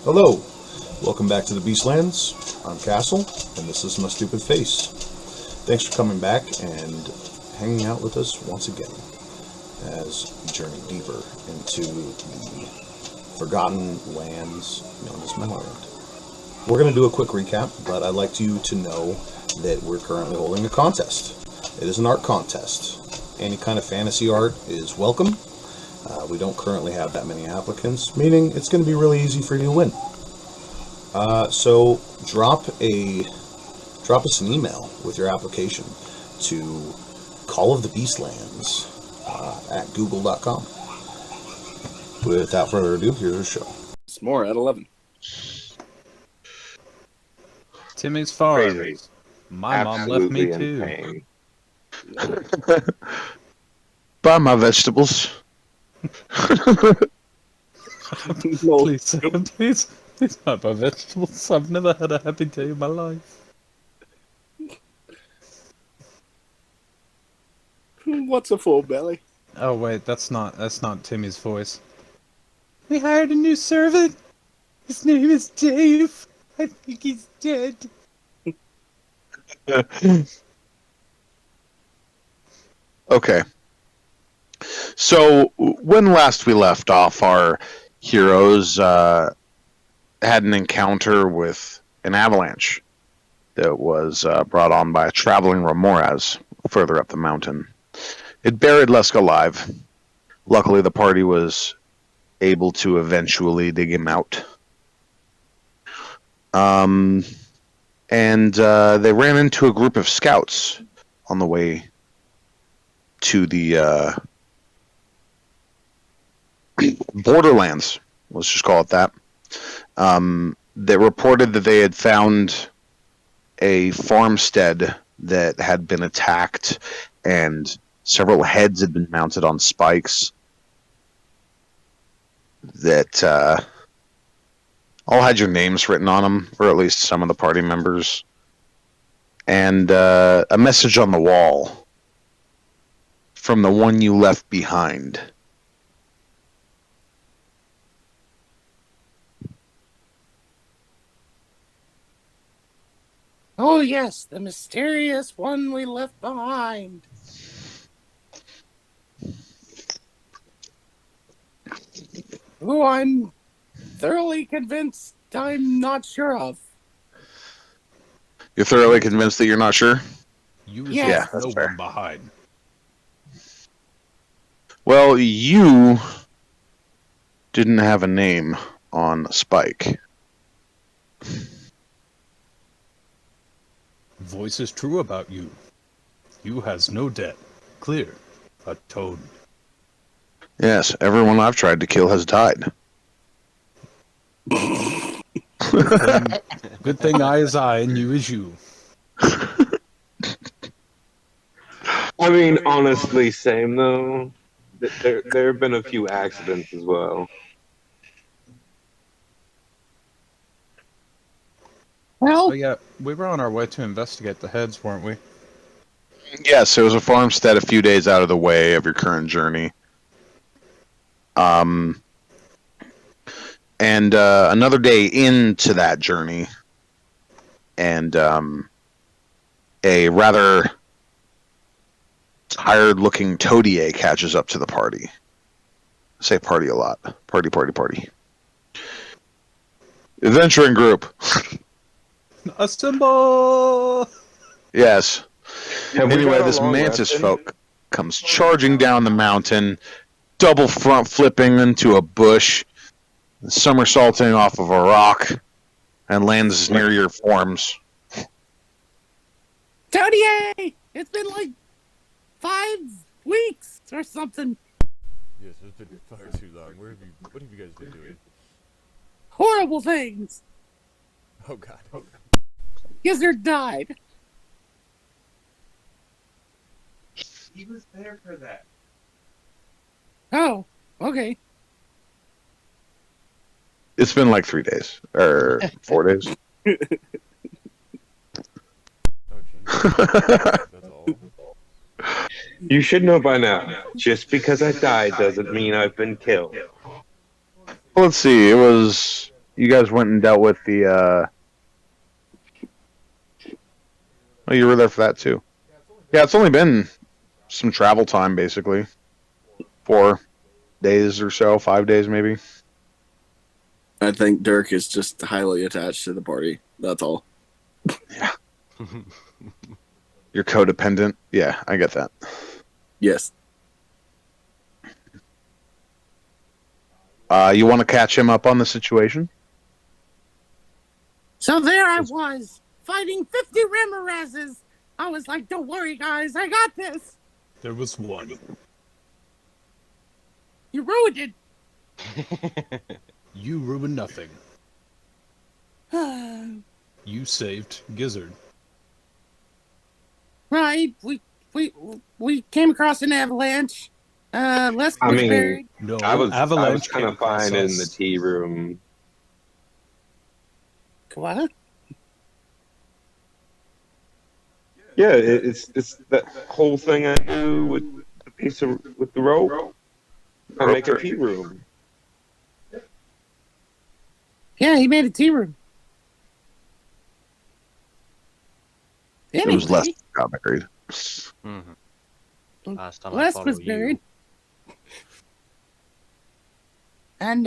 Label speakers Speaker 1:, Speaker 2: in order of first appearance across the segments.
Speaker 1: Hello, welcome back to the Beastlands. I'm Castle, and this is my stupid face. Thanks for coming back and hanging out with us once again as we journey deeper into the forgotten lands known as Memoland. We're going to do a quick recap, but I'd like you to know that we're currently holding a contest. It is an art contest. Any kind of fantasy art is welcome. We don't currently have that many applicants, meaning it's going to be really easy for you to win. So drop us an email with your application to callofthebeastlands at google.com. Without further ado, here's our show.
Speaker 2: It's more at 11.
Speaker 3: Timmy's Farm.
Speaker 4: Crazy.
Speaker 3: My mom left me too.
Speaker 4: insane.
Speaker 5: Buy my vegetables.
Speaker 3: Please, please buy my vegetables. I've never had a happy day in my life.
Speaker 2: What's a full belly?
Speaker 3: Oh wait, that's not Timmy's voice. We hired a new servant. His name is Dave. I think he's dead.
Speaker 5: Okay. So, when last we left off, our heroes had an encounter with an avalanche that was brought on by a traveling Ramoras further up the mountain. It buried Lesk alive. Luckily, the party was able to eventually dig him out. And they ran into a group of scouts on the way to the Borderlands, let's just call it that. They reported that they had found a farmstead that had been attacked and several heads had been mounted on spikes that all had your names written on them, or at least some of the party members, and a message on the wall from the one you left behind.
Speaker 2: Oh yes, the mysterious one we left behind. Who I'm thoroughly convinced I'm not sure of.
Speaker 5: You're thoroughly convinced that you're not sure?
Speaker 3: You
Speaker 2: Yeah,
Speaker 3: left no
Speaker 5: that's fair.
Speaker 3: one behind.
Speaker 5: Well, you didn't have a name on Spike.
Speaker 3: Voice is true about you. You has no debt. Clear. A toad.
Speaker 5: Yes, everyone I've tried to kill has died.
Speaker 3: Good thing I is I and you is you.
Speaker 4: I mean, honestly, same though. There have been a few accidents as well.
Speaker 2: Well,
Speaker 3: But yeah, we were on our way to investigate the heads, weren't we?
Speaker 5: Yes, it was a farmstead a few days out of the way of your current journey. And another day into that journey, and a rather tired-looking Toadier catches up to the party. I say party a lot. Party, party, party. Adventuring group.
Speaker 3: Assemble!
Speaker 5: Yes.
Speaker 4: Have we
Speaker 5: Anyway,
Speaker 4: got a
Speaker 5: this
Speaker 4: long
Speaker 5: mantis
Speaker 4: lesson?
Speaker 5: folk comes charging down the mountain, double front flipping into a bush, somersaulting off of a rock, and lands near your forms.
Speaker 2: Tony, it's been like 5 weeks or something.
Speaker 6: Yes, it's been far too long. What have you guys been doing?
Speaker 2: Horrible things.
Speaker 6: Oh god.
Speaker 2: Gizzard died.
Speaker 4: He was there for that.
Speaker 2: Oh, okay.
Speaker 5: It's been like 3 days, or 4 days.
Speaker 6: Oh jeez. That's all.
Speaker 4: You should know by now. Just because I died doesn't mean I've been killed.
Speaker 5: Let's see, it was you guys went and dealt with the. Oh, you were there for that too. Yeah, it's only been some travel time, basically. 4 days or so, 5 days maybe.
Speaker 7: I think Dirk is just highly attached to the party. That's all.
Speaker 5: Yeah. You're codependent. Yeah, I get that.
Speaker 7: Yes.
Speaker 5: You want to catch him up on the situation?
Speaker 2: So there I was, fighting 50 Ramirezes. I was like, don't worry, guys, I got this.
Speaker 8: There was one.
Speaker 2: You ruined it.
Speaker 8: You ruined nothing. You saved Gizzard.
Speaker 2: Right, we came across an avalanche. Les was
Speaker 4: I mean,
Speaker 2: buried.
Speaker 8: No,
Speaker 4: I was
Speaker 8: Avalanche
Speaker 4: kind
Speaker 8: came
Speaker 4: of fine
Speaker 8: across
Speaker 4: in the
Speaker 8: us.
Speaker 4: tea room.
Speaker 2: What?
Speaker 4: Yeah, it's that whole thing I do with the piece of with the rope. I make a tea room.
Speaker 2: Yeah, he made a tea room.
Speaker 5: It
Speaker 2: Anyway,
Speaker 5: was less got married.
Speaker 9: Mm-hmm. Last time I
Speaker 2: Les
Speaker 9: followed
Speaker 2: was
Speaker 9: you.
Speaker 2: buried. And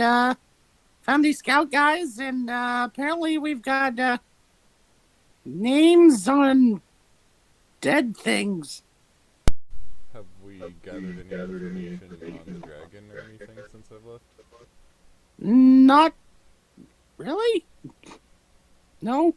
Speaker 2: found these scout guys, and apparently we've got names on dead things.
Speaker 6: Have we gathered any information on the dragon or anything since I've left?
Speaker 2: Not really. No.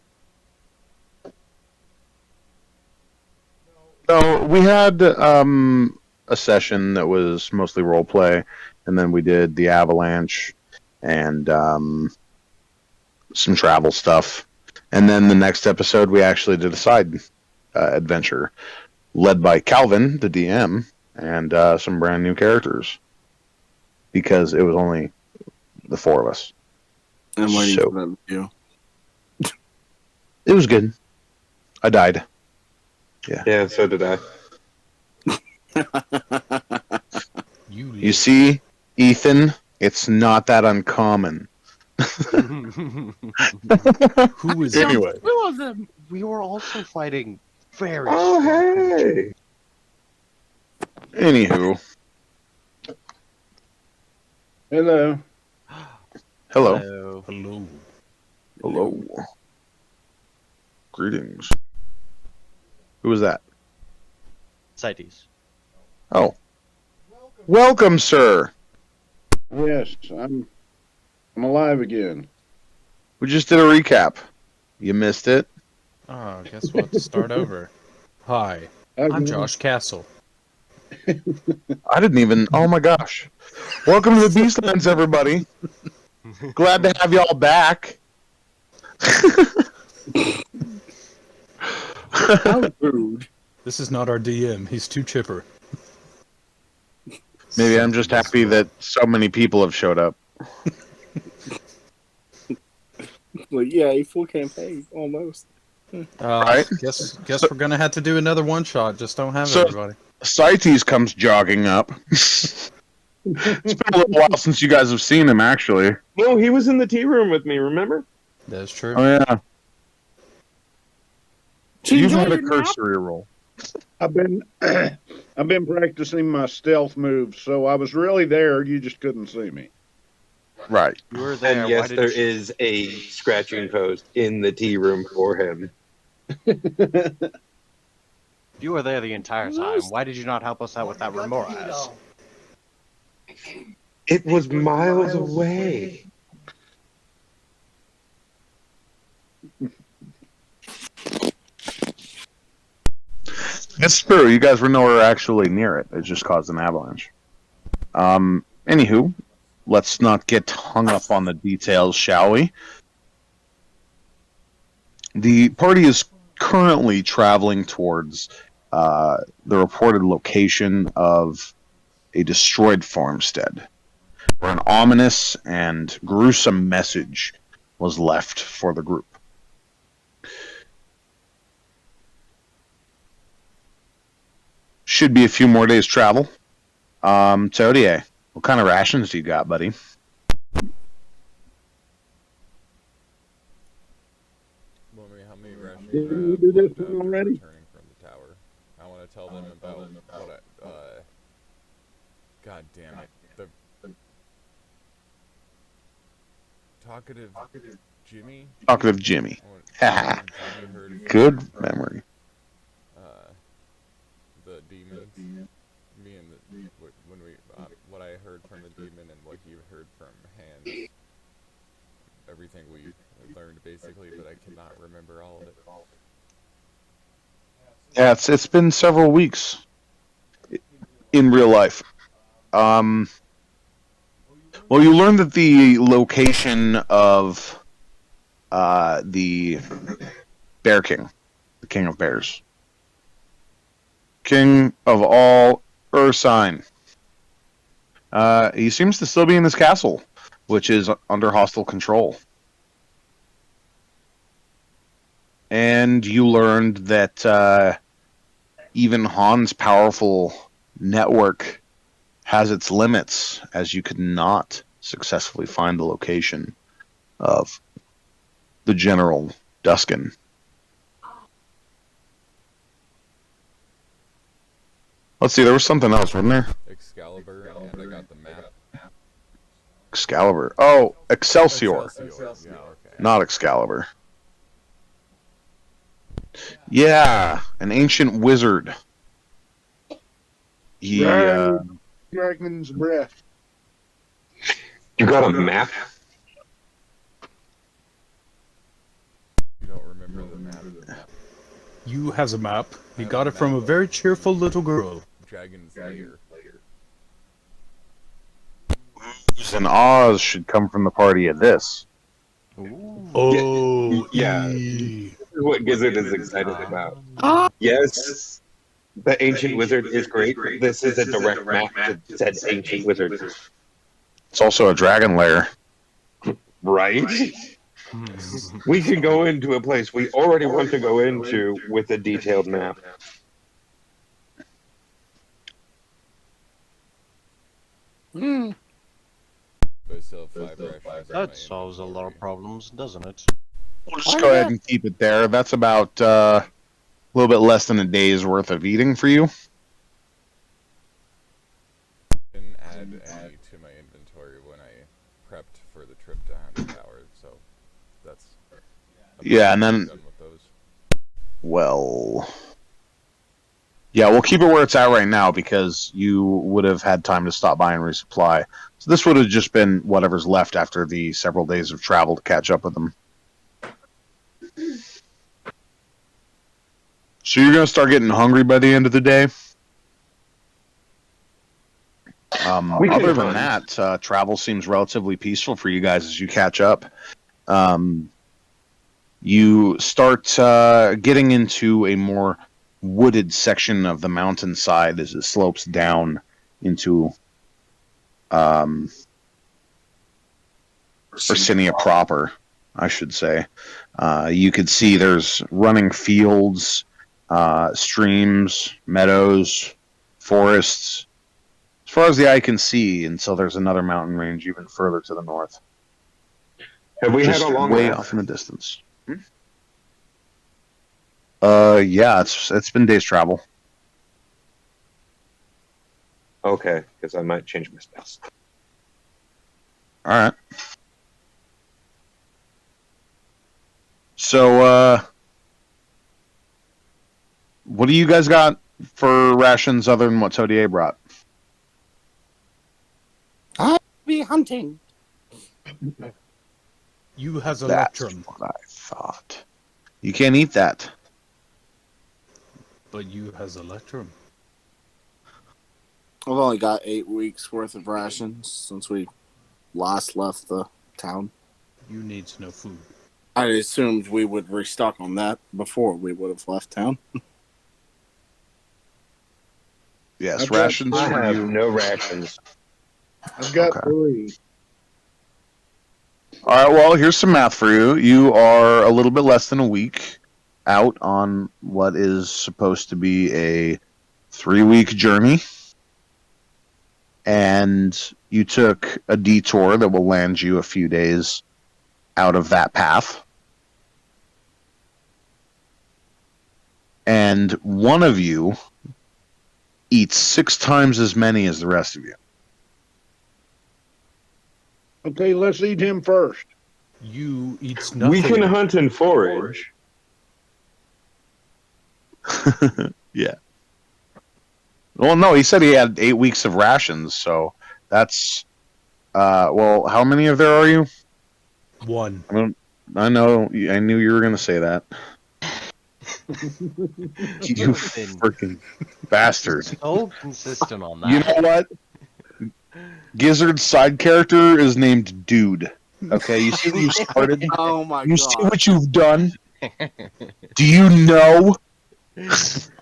Speaker 5: So we had a session that was mostly role play, and then we did the avalanche and some travel stuff, and then the next episode we actually did a side adventure led by Calvin, the DM, and some brand new characters because it was only the 4 of us.
Speaker 7: I'm waiting
Speaker 5: So-
Speaker 7: for that video.
Speaker 5: It was good. I died.
Speaker 4: Yeah, so did I.
Speaker 5: You see, Ethan, it's not that uncommon.
Speaker 8: Who is
Speaker 5: Anyway.
Speaker 2: Two of them.
Speaker 9: We were also fighting very
Speaker 4: Oh,
Speaker 9: strong
Speaker 4: hey!
Speaker 5: Anywho,
Speaker 10: Hello.
Speaker 5: hello.
Speaker 9: Hello.
Speaker 8: Hello.
Speaker 5: Hello. Greetings. Who was that?
Speaker 9: CITES.
Speaker 5: Oh. Welcome, sir.
Speaker 10: Yes, I'm alive again.
Speaker 5: We just did a recap. You missed it.
Speaker 3: Oh, guess what? Start over.
Speaker 8: Hi,
Speaker 10: I've
Speaker 8: I'm Josh Castle.
Speaker 5: I didn't even. Oh my gosh. Welcome to the Beastlands, everybody. Glad to have y'all back.
Speaker 7: How rude.
Speaker 8: This is not our DM. He's too chipper.
Speaker 5: Maybe I'm just happy that so many people have showed up.
Speaker 7: Like, yeah, full campaign, almost.
Speaker 5: Right.
Speaker 3: Guess we're gonna have to do another one shot. Just don't have
Speaker 5: So-
Speaker 3: everybody.
Speaker 5: CITES comes jogging up. It's been a little while since you guys have seen him, actually.
Speaker 4: No, he was in the tea room with me, remember?
Speaker 3: That's true.
Speaker 5: Oh, yeah.
Speaker 2: Did you
Speaker 5: You've
Speaker 2: enjoy
Speaker 5: had a
Speaker 2: your nap?
Speaker 5: cursory roll.
Speaker 10: I've been practicing my stealth moves, so I was really there. You just couldn't see me.
Speaker 5: Right.
Speaker 9: You were there.
Speaker 4: And yes,
Speaker 9: Why did
Speaker 4: there
Speaker 9: you...
Speaker 4: is a scratching post in the tea room for him.
Speaker 9: You were there the entire time. Why did you not help us out with that Remoras?
Speaker 4: It was miles away.
Speaker 5: It's true. You guys were nowhere actually near it. It just caused an avalanche. Anywho, let's not get hung up on the details, shall we? The party is currently traveling towards the reported location of a destroyed farmstead, where an ominous and gruesome message was left for the group. Should be a few more days travel. Todier, what kind of rations do you got, buddy?
Speaker 10: Didn't you do this
Speaker 6: plugged
Speaker 10: one
Speaker 6: up
Speaker 10: already?
Speaker 6: returning from the tower. I want to tell them about what God damn it. The talkative Jimmy?
Speaker 5: Talkative Jimmy.
Speaker 6: Talkative Jimmy heard
Speaker 5: Good
Speaker 6: from,
Speaker 5: memory.
Speaker 6: the demons. Me and when we what I heard from the demon and what he heard from Hans. Everything we learned basically, but I cannot remember all of it.
Speaker 5: Yeah, it's been several weeks in real life. Well, you learned that the location of the Bear King, the King of Bears, King of all Ursine. He seems to still be in his castle, which is under hostile control. And you learned that even Han's powerful network has its limits, as you could not successfully find the location of the General Duskin. Let's see, there was something else, wasn't there?
Speaker 6: Excalibur, and I got the map.
Speaker 5: Excalibur. Oh, Excelsior.
Speaker 6: Excelsior. Yeah, okay.
Speaker 5: Not Excalibur. Yeah, an ancient wizard. He,
Speaker 10: Right. Dragon's breath.
Speaker 4: You got a map?
Speaker 6: You don't remember the map?
Speaker 8: You has a map. He got it from a very cheerful little girl.
Speaker 6: Dragon's Lair.
Speaker 5: Ooze and Oz should come from the party of this.
Speaker 8: Oh,
Speaker 4: Yeah.
Speaker 8: ee.
Speaker 4: This is what Gizzard is excited about.
Speaker 2: Ah,
Speaker 4: Yes, the ancient wizard is great. But this is a direct map to said ancient wizard.
Speaker 5: It's also a dragon lair.
Speaker 4: Right? We can go into a place we already want to go into with a detailed map.
Speaker 2: hmm.
Speaker 6: But I still have 5 rations. in my
Speaker 9: That solves a lot of
Speaker 6: inventory.
Speaker 9: problems, doesn't it?
Speaker 5: We'll just go ahead and keep it there. That's about a little bit less than a day's worth of eating for you.
Speaker 6: Didn't add any to my inventory when I prepped for the trip to Haunted Tower, so that's...
Speaker 5: Yeah, and then-
Speaker 6: done with those.
Speaker 5: Well, yeah, we'll keep it where it's at right now because you would have had time to stop by and resupply. So this would have just been whatever's left after the several days of travel to catch up with them. So you're gonna start getting hungry by the end of the day.
Speaker 4: We can
Speaker 5: Other than
Speaker 4: run.
Speaker 5: that, travel seems relatively peaceful for you guys as you catch up. You start getting into a more wooded section of the mountainside as it slopes down into Ursinia proper, I should say. You could see there's running fields, streams, meadows, forests, as far as the eye can see, until there's another mountain range even further to the north.
Speaker 4: Have we
Speaker 5: Just
Speaker 4: had a long
Speaker 5: way
Speaker 4: rest?
Speaker 5: off in the distance. Yeah, it's been days travel.
Speaker 4: Okay, because I might change my spells.
Speaker 5: All right. So, what do you guys got for rations other than what Todier brought?
Speaker 2: Be hunting.
Speaker 8: You has
Speaker 5: That's
Speaker 8: Electrum,
Speaker 5: what I thought. You can't eat that.
Speaker 8: but you has Electrum.
Speaker 7: I've only got 8 weeks worth of rations since we last left the town.
Speaker 8: You needs no food.
Speaker 7: I assumed we would restock on that before we would have left town.
Speaker 5: Yes,
Speaker 10: I've got-
Speaker 5: rations
Speaker 4: I
Speaker 5: for
Speaker 4: have
Speaker 5: you.
Speaker 4: no rations.
Speaker 10: I've got
Speaker 5: Okay.
Speaker 10: 3.
Speaker 5: All right, well, here's some math for you. You are a little bit less than a week out on what is supposed to be a 3-week journey. And you took a detour that will land you a few days out of that path. and one of you eats 6 times as many as the rest of you.
Speaker 10: Okay, let's eat him first.
Speaker 8: You eats nothing.
Speaker 4: We can hunt and forage.
Speaker 5: Yeah. Well, no, he said he had 8 weeks of rations, so that's well, how many of there are you?
Speaker 8: 1.
Speaker 5: I know. I knew you were going to say that. You freaking bastard.
Speaker 9: So consistent on that.
Speaker 5: You know what? Gizzard's side character is named Dude. Okay, you see what you started?
Speaker 7: Oh my
Speaker 5: You see
Speaker 7: god.
Speaker 5: what you've done? Do you know?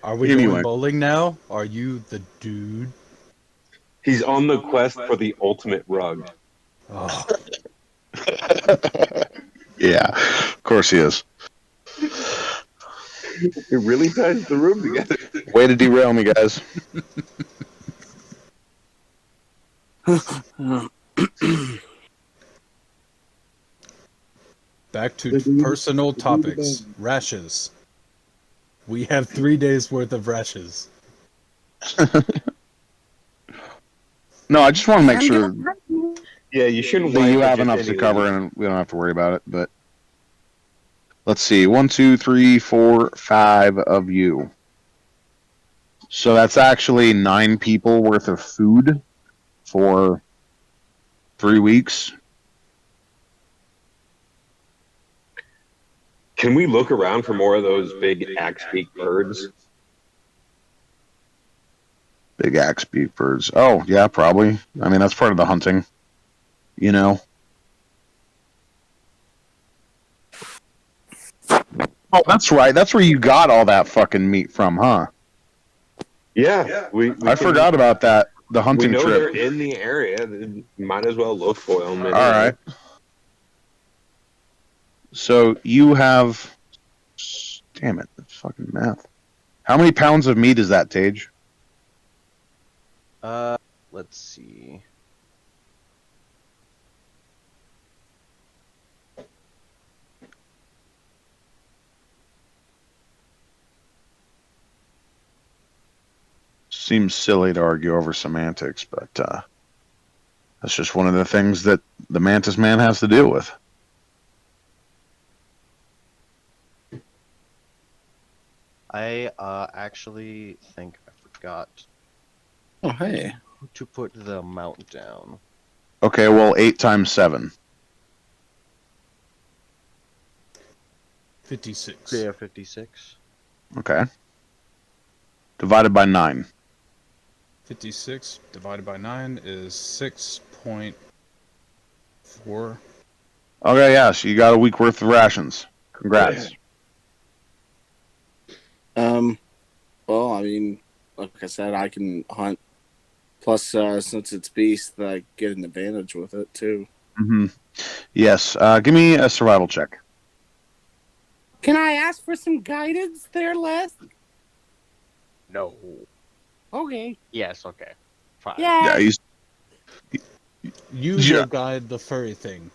Speaker 8: Are we
Speaker 5: Anyway.
Speaker 8: going bowling now? Are you the dude?
Speaker 4: He's on the quest for the ultimate rug.
Speaker 8: Oh,
Speaker 5: Yeah, of course he is.
Speaker 4: It really ties the room together.
Speaker 5: Way to derail me, guys.
Speaker 8: back to personal topics. Rashes. We have 3 days worth of rashes.
Speaker 5: No, I just want to make sure
Speaker 4: Yeah, you shouldn't
Speaker 5: that
Speaker 4: wipe
Speaker 5: you
Speaker 4: with
Speaker 5: have
Speaker 4: just
Speaker 5: enough
Speaker 4: any
Speaker 5: to cover
Speaker 4: leaf.
Speaker 5: and we don't have to worry about it. But let's see. 1, 2, 3, 4, 5 of you. So that's actually 9 people worth of food for 3 weeks.
Speaker 4: Can we look around for more of those big axe-beak birds?
Speaker 5: Big axe beak birds. Oh, yeah, probably. I mean, that's part of the hunting. You know? Oh, that's right. That's where you got all that fucking meat from, huh?
Speaker 4: Yeah,
Speaker 5: I forgot about that. The
Speaker 4: We
Speaker 5: hunting
Speaker 4: know
Speaker 5: trip.
Speaker 4: they're in the area. Might as well look for them.
Speaker 5: All right. So you have. Damn it. That's fucking math. How many pounds of meat is that, Tage?
Speaker 9: Let's see.
Speaker 5: Seems silly to argue over semantics, but that's just one of the things that the Mantis Man has to deal with.
Speaker 9: I actually think I forgot
Speaker 7: Oh hey.
Speaker 9: to put the amount down.
Speaker 5: Okay, well, 8 times 7.
Speaker 8: 56.
Speaker 9: Yeah, 56.
Speaker 5: Okay. Divided by 9.
Speaker 8: 56 divided by 9 is 6.4.
Speaker 5: Okay, yeah, so you got a week worth of rations. Congrats.
Speaker 7: Well, I mean, like I said, I can hunt. Plus, since it's beast, I get an advantage with it too.
Speaker 5: Mm-hmm. Yes, give me a survival check.
Speaker 2: Can I ask for some guidance there, Les?
Speaker 9: No.
Speaker 2: Okay.
Speaker 9: Yes, okay. Fine.
Speaker 2: Yeah.
Speaker 5: Yeah,
Speaker 8: You
Speaker 5: Yeah.
Speaker 8: will guide the furry thing.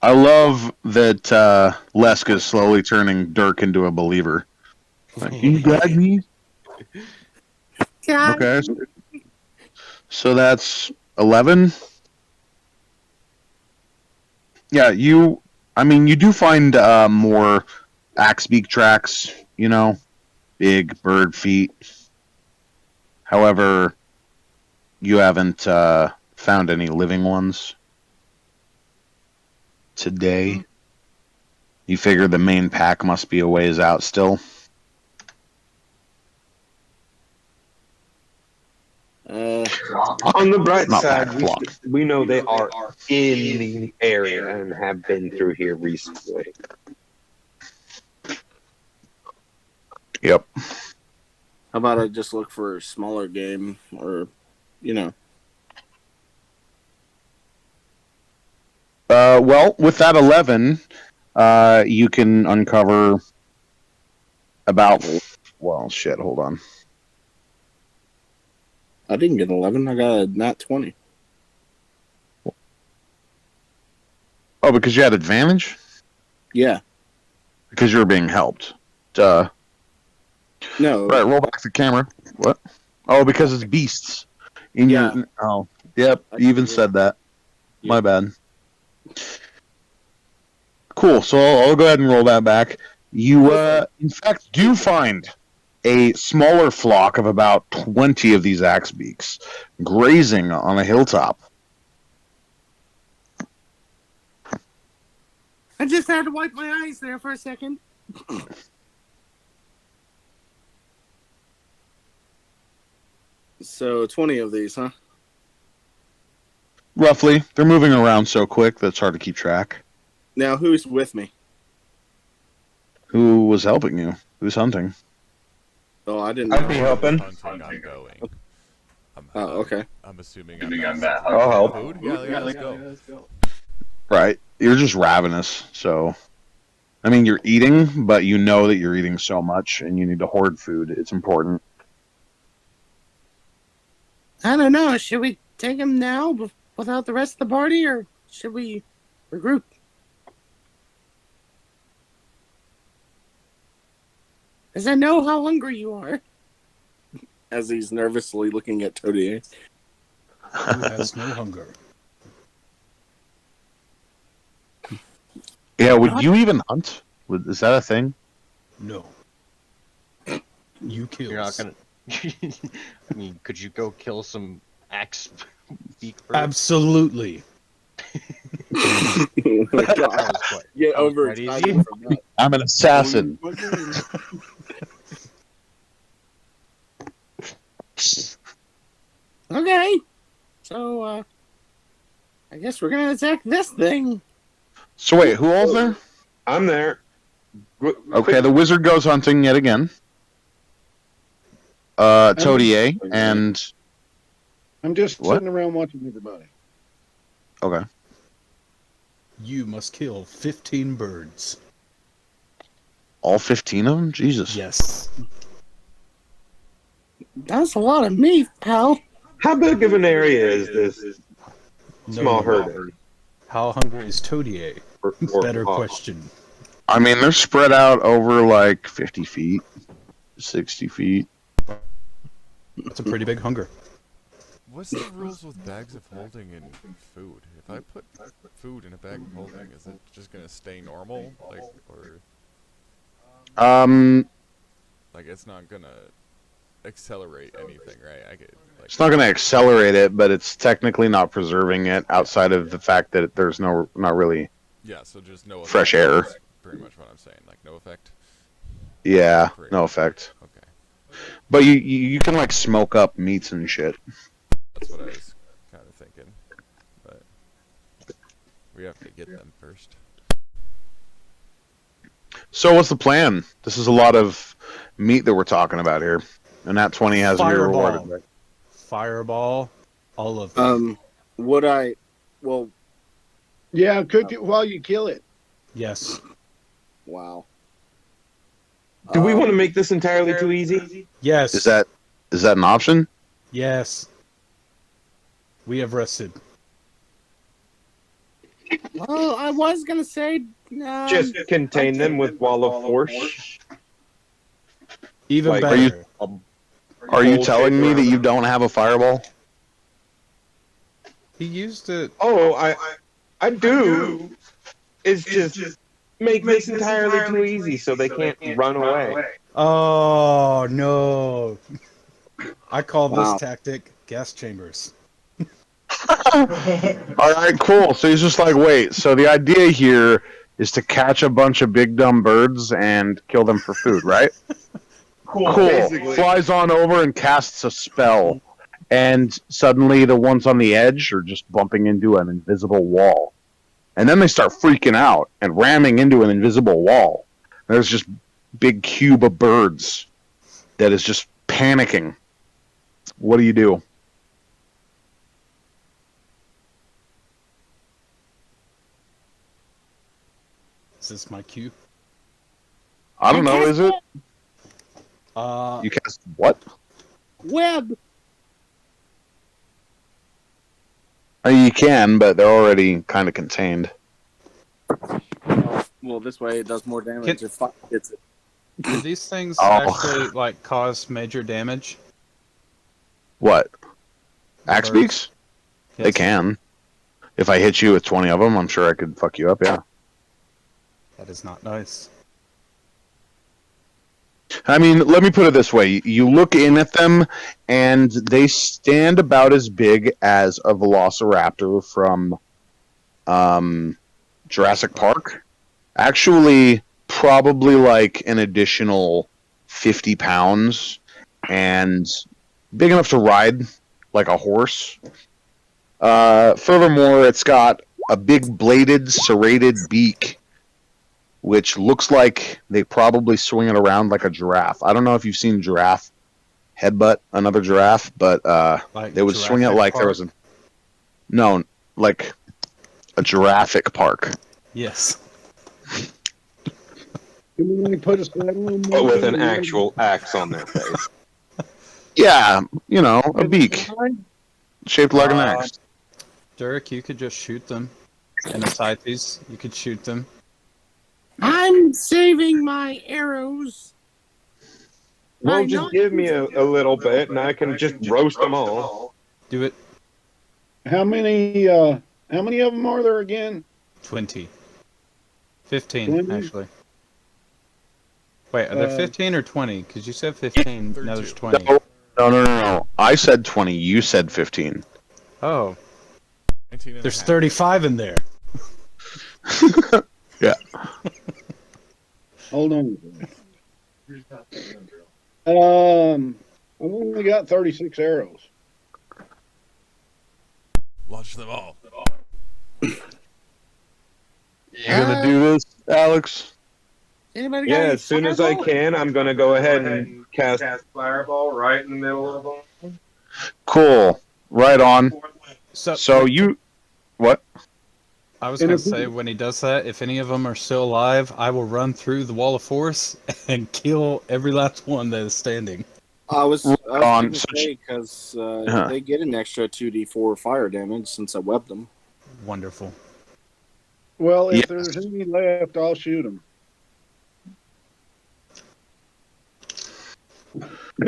Speaker 5: I love that Leska is slowly turning Dirk into a believer. Like, can you guide me?
Speaker 2: Yeah.
Speaker 5: Okay. So that's 11. Yeah, you do find more axe beak tracks, you know, big bird feet. However, you haven't found any living ones today. You figure the main pack must be a ways out still.
Speaker 4: On the bright
Speaker 5: Not
Speaker 4: side,
Speaker 5: back block.
Speaker 4: we know they are in the area and have been through here recently.
Speaker 5: Yep.
Speaker 7: How about I just look for smaller game, or, you know?
Speaker 5: Well, with that 11, you can uncover about. Well, shit. Hold on.
Speaker 7: I didn't get 11. I got a nat 20.
Speaker 5: Oh, because you had advantage?
Speaker 7: Yeah.
Speaker 5: Because you're being helped. Duh.
Speaker 7: No.
Speaker 5: Right, roll back the camera. What? Oh, because it's beasts. In
Speaker 7: Yeah.
Speaker 5: your. Oh, yep.
Speaker 7: I
Speaker 5: You even
Speaker 7: figured.
Speaker 5: said that.
Speaker 7: Yeah.
Speaker 5: My bad. Cool. So I'll go ahead and roll that back. You, in fact, do find a smaller flock of about 20 of these axe beaks grazing on a hilltop.
Speaker 2: I just had to wipe my eyes there for a second.
Speaker 7: So 20 of these, huh?
Speaker 5: Roughly. They're moving around so quick that it's hard to keep track.
Speaker 7: Now, who's with me?
Speaker 5: Who was helping you? Who's hunting?
Speaker 7: Oh, I didn't.
Speaker 4: I'd be helping.
Speaker 6: Hunting, I'm going.
Speaker 7: Oh, okay.
Speaker 6: I'm assuming I'm not.
Speaker 4: I'll help.
Speaker 6: Food? Yeah, let's go.
Speaker 5: Right. You're just ravenous, so. I mean, you're eating, but you know that you're eating so much and you need to hoard food. It's important.
Speaker 2: I don't know. Should we take him now without the rest of the party, or should we regroup? Because I know how hungry you are.
Speaker 7: As he's nervously looking at Toadier.
Speaker 8: Who has no hunger?
Speaker 5: Yeah, would you even hunt? Is that a thing?
Speaker 8: No. You kills.
Speaker 9: You're not gonna. I mean, could you go kill some axe beak birds?
Speaker 8: Absolutely.
Speaker 7: Oh my God.
Speaker 9: That was
Speaker 7: Get
Speaker 9: that was
Speaker 7: over
Speaker 9: quite
Speaker 7: it.
Speaker 9: easy.
Speaker 7: From that.
Speaker 5: I'm an assassin.
Speaker 2: Okay. So, I guess we're gonna attack this thing.
Speaker 5: So wait, who all's there?
Speaker 4: I'm there.
Speaker 5: Okay, the wizard goes hunting yet again. Toadier and
Speaker 10: I'm just
Speaker 5: What?
Speaker 10: sitting around watching everybody.
Speaker 5: okay.
Speaker 8: You must kill 15 birds.
Speaker 5: All 15 of them? Jesus.
Speaker 8: Yes.
Speaker 2: That's a lot of meat, pal.
Speaker 4: How big of an area is this
Speaker 8: No,
Speaker 4: small
Speaker 8: no,
Speaker 4: herd?
Speaker 8: How hungry is Toadier? Better question.
Speaker 5: I mean, they're spread out over like 50 feet, 60 feet.
Speaker 8: That's a pretty big hunger.
Speaker 6: What's the rules with bags of holding and food? If I put food in a bag of holding, is it just gonna stay normal? Like, or like it's not gonna accelerate anything, right? I get like
Speaker 5: It's not going to accelerate it, but it's technically not preserving it outside of the fact that there's not really.
Speaker 6: yeah, so just no effect.
Speaker 5: Fresh air.
Speaker 6: That's pretty much what I'm saying. Like no effect.
Speaker 5: Yeah,
Speaker 6: Great.
Speaker 5: no effect.
Speaker 6: Okay,
Speaker 5: But you can like smoke up meats and shit.
Speaker 6: that's what I was kind of thinking, but we have to get them first.
Speaker 5: So what's the plan? This is a lot of meat that we're talking about here, and that 20 has to be
Speaker 8: Fireball.
Speaker 5: rewarded. Right?
Speaker 8: Fireball. All of them.
Speaker 7: Would I? Well,
Speaker 10: Yeah, cook it while you kill it.
Speaker 8: Yes.
Speaker 7: wow.
Speaker 4: Do we want to make this entirely too easy?
Speaker 8: Yes.
Speaker 5: Is that an option?
Speaker 8: Yes. We have rested.
Speaker 2: Well, I was gonna say,
Speaker 4: Just contain them with wall of force.
Speaker 8: Even
Speaker 4: Like,
Speaker 8: better.
Speaker 5: Are you telling me that you don't have a fireball?
Speaker 8: He used it.
Speaker 4: Oh, I do. It's just make this entirely too easy so they can't run away.
Speaker 8: Oh no! I call
Speaker 7: Wow.
Speaker 8: this tactic gas chambers.
Speaker 5: All right, cool. So he's just like, wait. So the idea here is to catch a bunch of big dumb birds and kill them for food, right? Cool.
Speaker 4: Basically.
Speaker 5: Flies on over and casts a spell, and suddenly the ones on the edge are just bumping into an invisible wall, and then they start freaking out and ramming into an invisible wall. There's just big cube of birds that is just panicking. What do you do?
Speaker 8: Is this my cue?
Speaker 5: I don't know. Is it? You cast what?
Speaker 2: web.
Speaker 5: You can, but they're already kind of contained.
Speaker 7: Well, this way it does more damage if fire hits it.
Speaker 3: Can these things
Speaker 5: Oh.
Speaker 3: actually like cause major damage?
Speaker 5: What?
Speaker 3: The
Speaker 5: Axe
Speaker 3: birds?
Speaker 5: beaks? They
Speaker 3: Yes.
Speaker 5: can. If I hit you with 20 of them, I'm sure I could fuck you up, yeah.
Speaker 3: That is not nice.
Speaker 5: I mean, let me put it this way. You look in at them, and they stand about as big as a velociraptor from Jurassic Park. Actually, probably like an additional 50 pounds, and big enough to ride like a horse. Furthermore, it's got a big bladed, serrated beak, which looks like they probably swing it around like a giraffe. I don't know if you've seen giraffe headbutt another giraffe, but
Speaker 3: Like
Speaker 5: they would swing it
Speaker 3: Jurassic
Speaker 5: like there was
Speaker 3: Park?
Speaker 5: no, like a Jurassic Park.
Speaker 3: Yes.
Speaker 10: Can we put a saddle on
Speaker 4: But with an actual axe on their face.
Speaker 5: Yeah, you know, a beak shaped like an axe.
Speaker 3: Derek, you could just shoot them. And Ascites, you could shoot them.
Speaker 2: I'm saving my arrows.
Speaker 4: Well,
Speaker 2: I'm
Speaker 4: just
Speaker 2: not
Speaker 4: give me a
Speaker 2: using-
Speaker 4: little bit, and I can just roast them all.
Speaker 3: Do it.
Speaker 10: How many of them are there again?
Speaker 3: 20. 15,
Speaker 10: 20?
Speaker 3: actually. Wait, are there 15 or 20? Because you said 15, now there's
Speaker 6: 32.
Speaker 3: 20.
Speaker 5: No. I said 20. You said 15.
Speaker 3: Oh,
Speaker 6: 19 and a
Speaker 8: There's
Speaker 6: half.
Speaker 8: 35 in there.
Speaker 5: Yeah.
Speaker 10: Hold on. I've only got 36 arrows.
Speaker 6: Launch them all.
Speaker 5: You gonna do this, Alex?
Speaker 2: Anybody got
Speaker 4: Yeah,
Speaker 2: any
Speaker 4: as soon as I
Speaker 2: fireball?
Speaker 4: can, I'm gonna go ahead and cast Fireball right in the middle of them.
Speaker 5: Cool. Right on. So you, what?
Speaker 3: I was
Speaker 10: And
Speaker 3: going to
Speaker 10: if we-
Speaker 3: say, when he does that, if any of them are still alive, I will run through the wall of force and kill every last one that is standing.
Speaker 7: I was
Speaker 5: on,
Speaker 7: going to
Speaker 5: so
Speaker 7: say, because
Speaker 5: Uh-huh.
Speaker 7: they get an extra 2d4 fire damage since I webbed them.
Speaker 3: Wonderful.
Speaker 10: Well, if
Speaker 5: Yes.
Speaker 10: there's any left, I'll shoot them.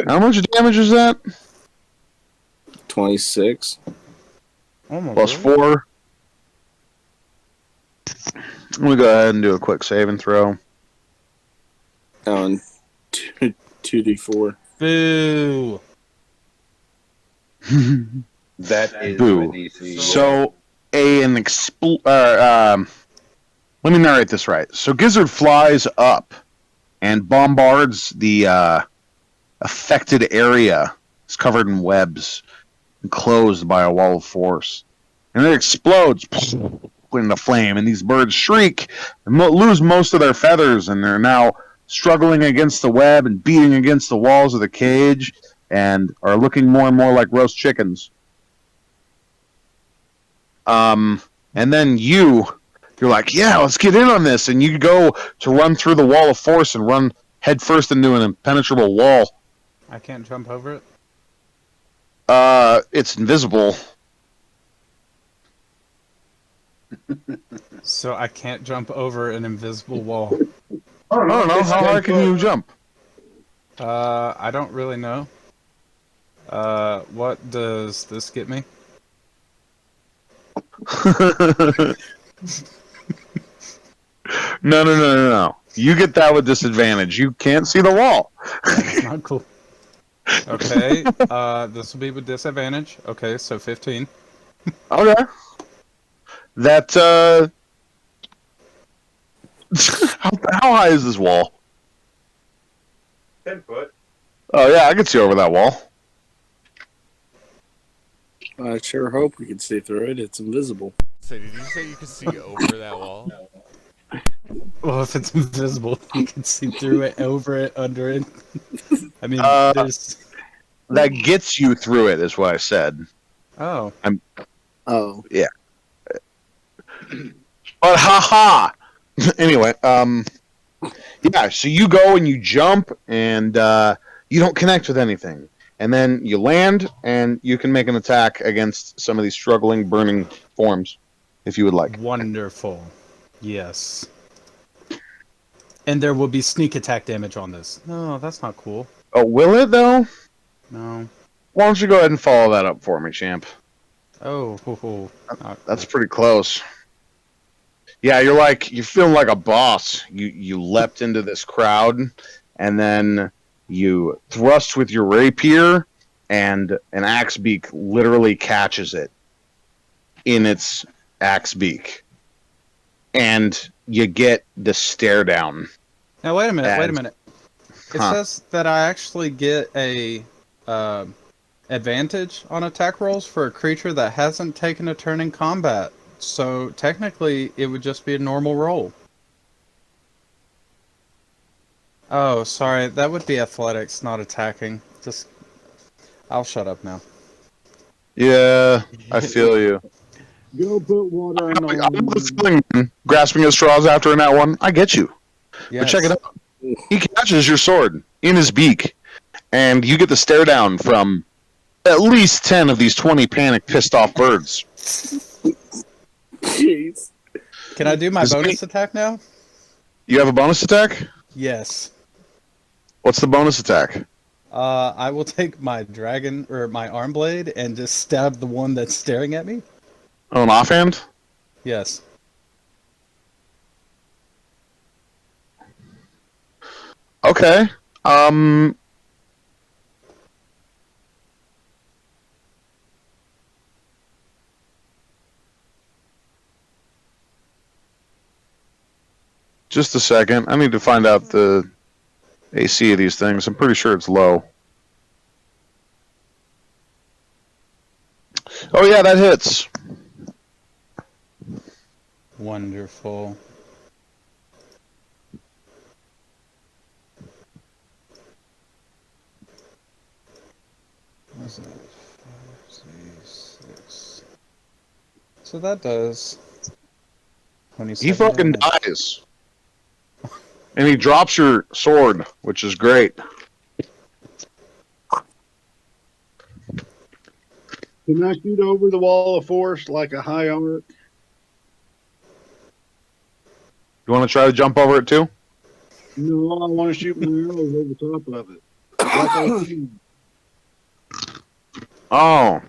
Speaker 5: How much damage is that?
Speaker 7: 26.
Speaker 3: Oh my
Speaker 5: Plus
Speaker 3: God.
Speaker 5: 4. I'm gonna go ahead and do a quick save and throw.
Speaker 7: Oh, and 2d4.
Speaker 3: Boo!
Speaker 4: That is
Speaker 5: Boo.
Speaker 4: my DC.
Speaker 5: So let me narrate this right. So Gizzard flies up and bombards the affected area. It's covered in webs, enclosed by a wall of force, and it explodes into flame. And these birds shriek and lose most of their feathers, and they're now struggling against the web and beating against the walls of the cage, and are looking more and more like roast chickens. And then you're like, yeah, let's get in on this, and you go to run through the wall of force and run headfirst into an impenetrable wall.
Speaker 3: I can't jump over it?
Speaker 5: It's invisible.
Speaker 3: So I can't jump over an invisible wall.
Speaker 5: I don't know. How high can you jump?
Speaker 3: I don't really know. What does this get me?
Speaker 5: No. You get that with disadvantage. You can't see the wall.
Speaker 3: That's not cool. Okay, this will be with disadvantage. Okay, so 15.
Speaker 5: Okay. That, how high is this wall?
Speaker 4: 10 foot.
Speaker 5: Oh, yeah, I can see over that wall.
Speaker 7: I sure hope we can see through it. It's invisible.
Speaker 6: So did you say you could see over that wall?
Speaker 3: Well, if it's invisible, you can see through it, over it, under it. I mean, there's...
Speaker 5: That gets you through it, is what I said.
Speaker 3: Oh.
Speaker 7: Oh.
Speaker 5: Yeah. But haha! Anyway, yeah, so you go and you jump, and you don't connect with anything. And then you land, and you can make an attack against some of these struggling, burning forms, if you would like.
Speaker 3: Wonderful. Yes. And there will be sneak attack damage on this. No, that's not cool.
Speaker 5: Oh, will it though?
Speaker 3: No.
Speaker 5: Why don't you go ahead and follow that up for me, champ?
Speaker 3: Oh, not
Speaker 5: That's
Speaker 3: cool.
Speaker 5: pretty close. Yeah, you're feeling like a boss. You leapt into this crowd, and then you thrust with your rapier, and an axe beak literally catches it in its axe beak, and you get the stare down.
Speaker 3: Now wait a minute.
Speaker 5: As-
Speaker 3: Wait a minute. It says that I actually get a advantage on attack rolls for a creature that hasn't taken a turn in combat. So technically, it would just be a normal roll. Oh, sorry. That would be athletics, not attacking. Just, I'll shut up now.
Speaker 5: Yeah, I feel you.
Speaker 10: Go put water in the
Speaker 5: I'm
Speaker 10: lawn.
Speaker 5: feeling, man. Grasping at straws after in that one. I get you.
Speaker 3: Yes.
Speaker 5: But check it out. He catches your sword in his beak, and you get the stare down from at least 10 of these 20 panicked, pissed off birds.
Speaker 7: Jeez.
Speaker 3: Can I do my bonus attack now?
Speaker 5: You have a bonus attack?
Speaker 3: Yes.
Speaker 5: What's the bonus attack?
Speaker 3: I will take my dragon or my arm blade and just stab the one that's staring at me.
Speaker 5: Oh, an offhand?
Speaker 3: Yes.
Speaker 5: Okay. Just a second. I need to find out the AC of these things. I'm pretty sure it's low. Oh yeah, that hits.
Speaker 3: Wonderful. What's that? 5, 6, 6. So that does 27
Speaker 5: He fucking
Speaker 3: damage.
Speaker 5: dies. And he drops your sword, which is great.
Speaker 10: Can I shoot over the wall of force like a high arc?
Speaker 5: You want to try to jump over it too?
Speaker 10: No, I want to shoot my arrows over top of it. Like I can.
Speaker 5: Oh.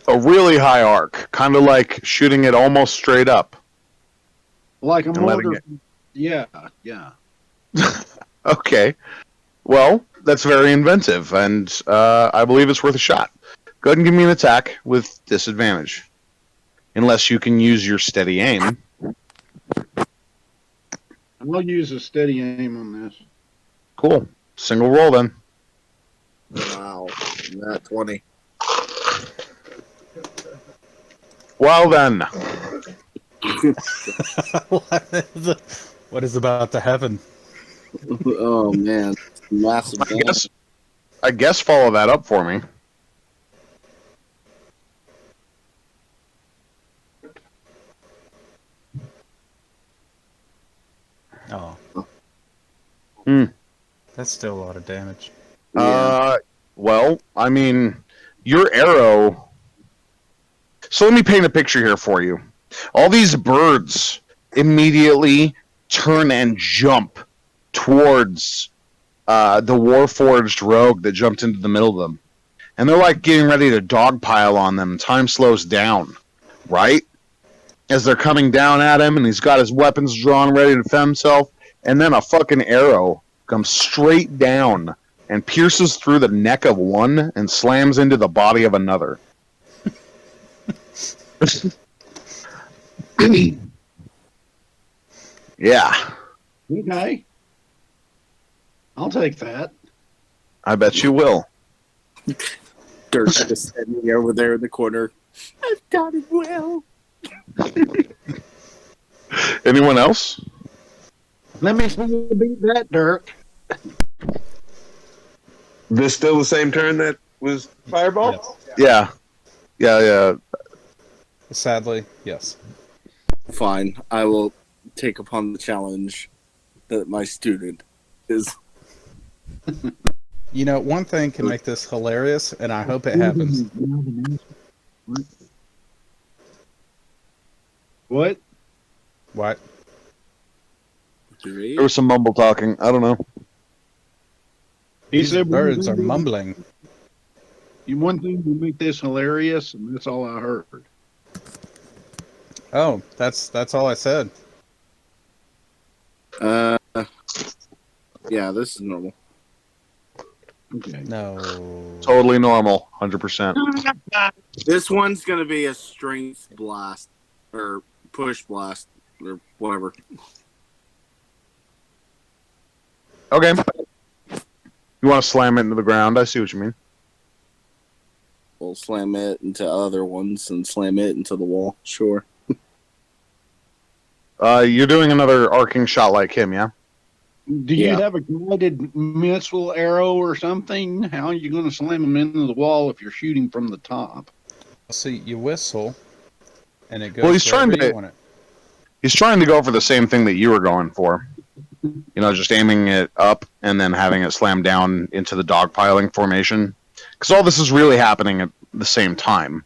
Speaker 5: A really high arc. Kind of like shooting it almost straight up.
Speaker 10: Like a
Speaker 5: And letting
Speaker 10: mortar. Yeah, yeah.
Speaker 5: Okay. Well, that's very inventive, and I believe it's worth a shot. Go ahead and give me an attack with disadvantage. Unless you can use your steady aim.
Speaker 10: I'll use a steady aim on this.
Speaker 5: Cool. Single roll then.
Speaker 7: Wow. Not 20.
Speaker 5: Well then.
Speaker 3: What is about to happen?
Speaker 7: Oh, man. Massive damage.
Speaker 5: I guess follow that up for me.
Speaker 3: Oh.
Speaker 5: Hmm.
Speaker 3: That's still a lot of damage.
Speaker 5: Well, I mean, your arrow. So let me paint a picture here for you. All these birds immediately turn and jump towards the Warforged rogue that jumped into the middle of them. And they're like getting ready to dogpile on them. Time slows down, right? As they're coming down at him, and he's got his weapons drawn, ready to defend himself. And then a fucking arrow comes straight down and pierces through the neck of one and slams into the body of another. Yeah.
Speaker 10: Okay. I'll take that.
Speaker 5: I bet you will.
Speaker 7: Dirk's just standing over there in the corner. I've got it well.
Speaker 5: Anyone else?
Speaker 10: Let me see you beat that, Dirk.
Speaker 4: This still the same turn that was Fireball?
Speaker 5: Yeah. Yeah.
Speaker 3: Sadly, yes.
Speaker 7: Fine. I will take upon the challenge that my student is.
Speaker 3: You know, one thing can make this hilarious, and I hope it happens.
Speaker 10: What?
Speaker 3: What?
Speaker 7: Three.
Speaker 5: There was some mumble talking. I don't know.
Speaker 10: He
Speaker 8: These
Speaker 10: said
Speaker 8: birds are mumbling.
Speaker 10: one thing to make this hilarious, and that's all I heard.
Speaker 3: Oh, that's all I said.
Speaker 7: Yeah, this is normal.
Speaker 10: Okay.
Speaker 3: No.
Speaker 5: Totally normal. 100%.
Speaker 7: This one's gonna be a strength blast or push blast or whatever.
Speaker 5: Okay. You want to slam it into the ground? I see what you mean.
Speaker 7: We'll slam it into other ones and slam it into the wall. Sure.
Speaker 5: You're doing another arcing shot like him, yeah?
Speaker 10: Do you
Speaker 7: Yeah.
Speaker 10: have a guided missile arrow or something? How are you going to slam them into the wall if you're shooting from the top?
Speaker 3: See, you whistle, and it goes.
Speaker 5: Well, he's trying
Speaker 3: wherever you
Speaker 5: to.
Speaker 3: want it.
Speaker 5: He's trying to go for the same thing that you were going for. You know, just aiming it up and then having it slam down into the dogpiling formation. Because all this is really happening at the same time,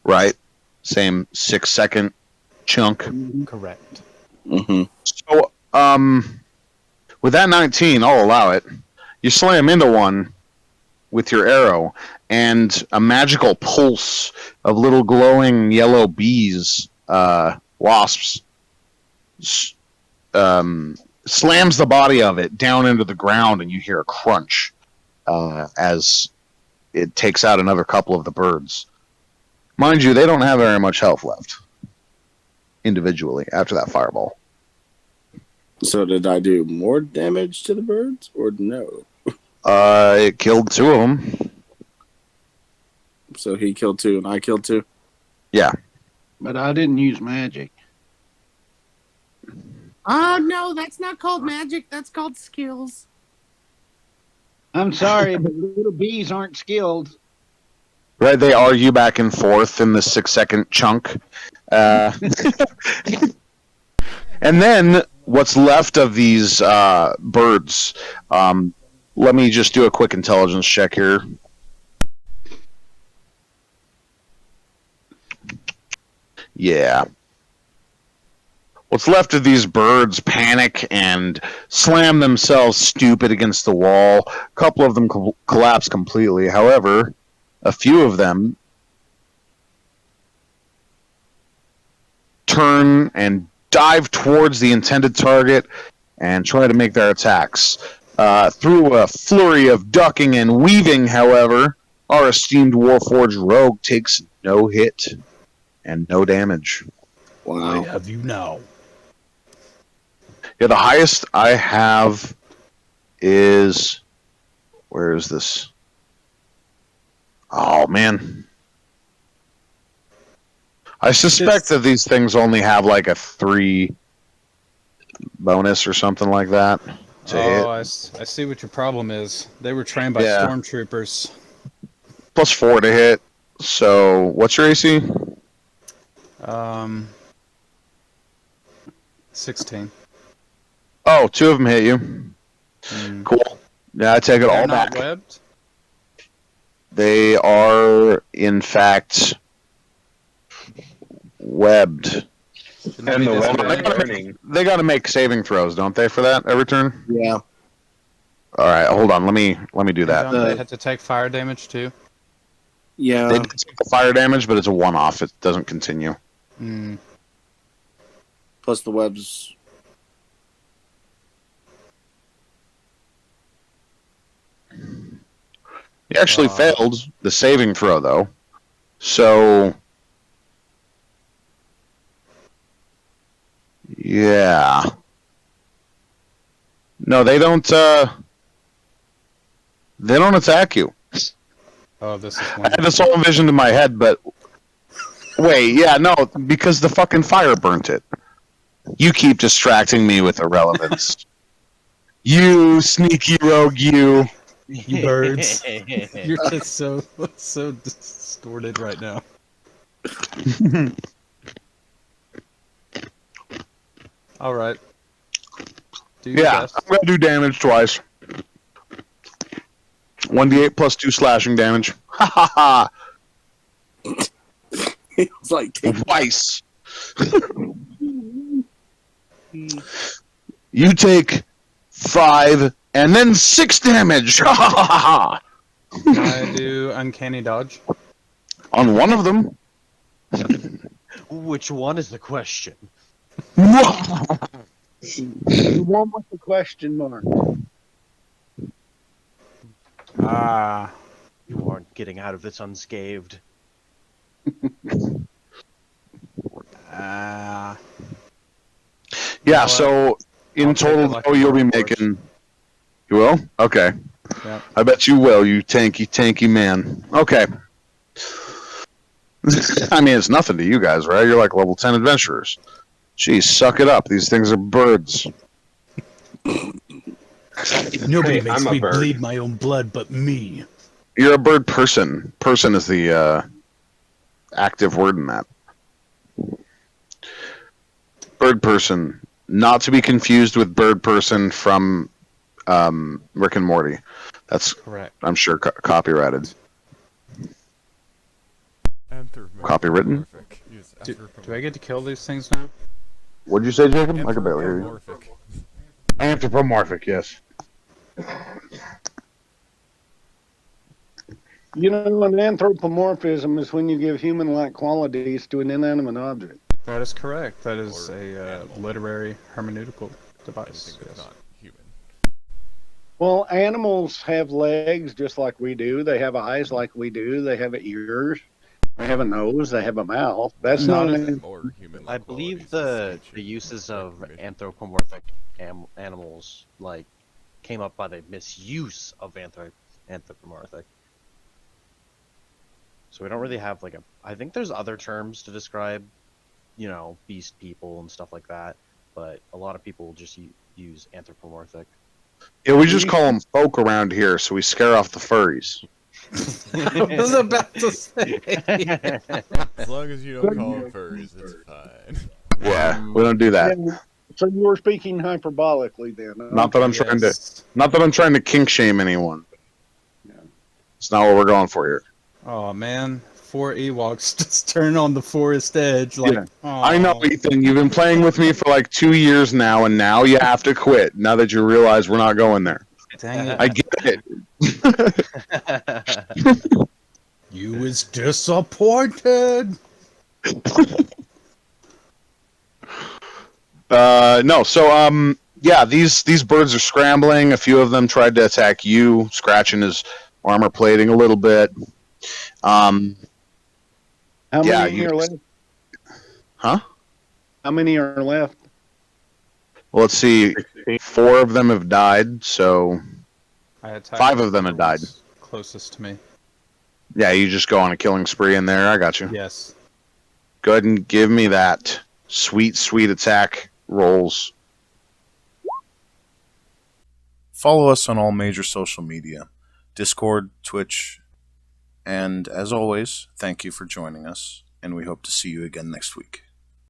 Speaker 5: right? Same 6-second chunk.
Speaker 3: Correct.
Speaker 7: Mm-hmm.
Speaker 5: So, with that 19, I'll allow it. You slam into one with your arrow, and a magical pulse of little glowing yellow bees, wasps, slams the body of it down into the ground, and you hear a crunch as it takes out another couple of the birds. Mind you, they don't have very much health left individually after that fireball.
Speaker 7: So did I do more damage to the birds or no?
Speaker 5: It killed 2 of them.
Speaker 7: So he killed 2 and I killed 2.
Speaker 5: Yeah.
Speaker 10: But I didn't use magic.
Speaker 2: Oh no, that's not called magic. That's called skills.
Speaker 10: I'm sorry, but little bees aren't skilled.
Speaker 5: Right, they argue back and forth in the 6-second chunk. And then what's left of these birds, let me just do a quick intelligence check here. Yeah. What's left of these birds panic and slam themselves stupid against the wall. A couple of them collapse completely. However, a few of them turn and dive towards the intended target and try to make their attacks. Through a flurry of ducking and weaving, however, our esteemed Warforged rogue takes no hit and no damage.
Speaker 7: Wow.
Speaker 8: I have you now.
Speaker 5: Yeah, the highest I have is... Where is this? Oh, man. I suspect that these things only have like a 3 bonus or something like that to hit.
Speaker 3: I see what your problem is. They were trained by
Speaker 5: Yeah.
Speaker 3: stormtroopers.
Speaker 5: Plus 4 to hit. So, what's your AC?
Speaker 3: 16.
Speaker 5: Oh, 2 of them hit you.
Speaker 3: Mm.
Speaker 5: Cool. Yeah, I take it
Speaker 3: They're
Speaker 5: all
Speaker 3: not
Speaker 5: back.
Speaker 3: webbed?
Speaker 5: They are, in fact, webbed.
Speaker 3: Shouldn't
Speaker 4: And
Speaker 3: be
Speaker 4: the web
Speaker 3: disadvantage?
Speaker 4: is burning.
Speaker 5: They got to make saving throws, don't they, for that every turn?
Speaker 7: Yeah.
Speaker 5: All right, hold on. Let me do that.
Speaker 3: Don't they have to take fire damage too?
Speaker 7: Yeah.
Speaker 5: They take the fire damage, but it's a one-off. It doesn't continue.
Speaker 3: Mm.
Speaker 7: Plus the webs.
Speaker 5: He actually failed the saving throw, though. So, yeah. No, they don't. They don't attack you.
Speaker 3: Oh, this is
Speaker 5: I
Speaker 3: one.
Speaker 5: had this all envisioned in my head, but wait, yeah, no, because the fucking fire burnt it. You keep distracting me with irrelevance. You sneaky rogue, you.
Speaker 8: You birds. You're just so distorted right now.
Speaker 3: All right. Do your
Speaker 5: Yeah,
Speaker 3: best.
Speaker 5: I'm gonna do damage twice. 1d8 plus 2 slashing damage. Ha ha ha!
Speaker 7: It's like take
Speaker 5: Twice. You take 5 and then 6 damage.
Speaker 3: Can I do uncanny dodge?
Speaker 5: On one of them.
Speaker 9: Which one is the question?
Speaker 10: The one with the question mark.
Speaker 3: Ah.
Speaker 9: You aren't getting out of this unscathed.
Speaker 3: Ah.
Speaker 5: Yeah,
Speaker 3: know
Speaker 5: so in
Speaker 3: I'll take
Speaker 5: total,
Speaker 3: it like
Speaker 5: though,
Speaker 3: a
Speaker 5: you'll be
Speaker 3: dark horse.
Speaker 5: making. You will? Okay.
Speaker 3: Yep.
Speaker 5: I bet you will, you tanky man. Okay. I mean, it's nothing to you guys, right? You're like level 10 adventurers. Jeez, suck it up. These things are birds.
Speaker 8: Nobody
Speaker 4: Hey,
Speaker 8: makes
Speaker 4: I'm a
Speaker 8: me
Speaker 4: bird.
Speaker 8: bleed my own blood but me.
Speaker 5: You're a bird person. Person is the active word in that. Bird person. Not to be confused with bird person from Rick and Morty. That's,
Speaker 3: Correct.
Speaker 5: I'm sure, copyrighted. Copywritten?
Speaker 3: Do I get to kill these things now?
Speaker 5: What'd you say, Jacob? I could barely hear you.
Speaker 6: Anthropomorphic.
Speaker 5: Anthropomorphic, yes.
Speaker 10: You know, an anthropomorphism is when you give human-like qualities to an inanimate object.
Speaker 3: That is correct. That is
Speaker 6: Or
Speaker 3: a
Speaker 6: animal.
Speaker 3: literary hermeneutical device.
Speaker 6: Anything that's
Speaker 3: Yes.
Speaker 6: not human.
Speaker 10: Well, animals have legs just like we do. They have eyes like we do. They have ears. They have a nose. They have a mouth. That's
Speaker 3: Not
Speaker 10: not
Speaker 3: if-
Speaker 10: an.
Speaker 6: More human.
Speaker 9: I believe the uses of anthropomorphic animals like came up by the misuse of anthropomorphic. So we don't really have like a. I think there's other terms to describe, you know, beast people and stuff like that. But a lot of people just use anthropomorphic.
Speaker 5: Yeah, we just call them folk around here, so we scare off the furries.
Speaker 3: I was about to say.
Speaker 6: As long as you don't call them furries, it's fine.
Speaker 5: Yeah, we don't do that.
Speaker 10: Yeah, so you were speaking hyperbolically then.
Speaker 5: Not that I'm trying to.
Speaker 3: Yes.
Speaker 5: Not that I'm trying to kink shame anyone. It's not what we're going for here.
Speaker 3: Oh man, 4 Ewoks just turn on the forest edge like.
Speaker 5: Yeah.
Speaker 3: Aw.
Speaker 5: I know, Ethan. You've been playing with me for like 2 years now, and now you have to quit. Now that you realize we're not going there,
Speaker 3: Dang it.
Speaker 5: I get it.
Speaker 8: You is disappointed.
Speaker 5: No. So yeah, these birds are scrambling. A few of them tried to attack you, scratching his armor plating a little bit.
Speaker 10: How
Speaker 5: yeah,
Speaker 10: many
Speaker 5: you-
Speaker 10: are left?
Speaker 5: Huh?
Speaker 10: How many are left?
Speaker 5: Well, let's see. 4 of them have died, so
Speaker 3: I attacked
Speaker 5: 5 of them have died.
Speaker 3: Closest to me.
Speaker 5: Yeah, you just go on a killing spree in there. I got you.
Speaker 3: Yes.
Speaker 5: Go ahead and give me that sweet, sweet attack rolls.
Speaker 1: Follow us on all major social media, Discord, Twitch, and as always, thank you for joining us, and we hope to see you again next week.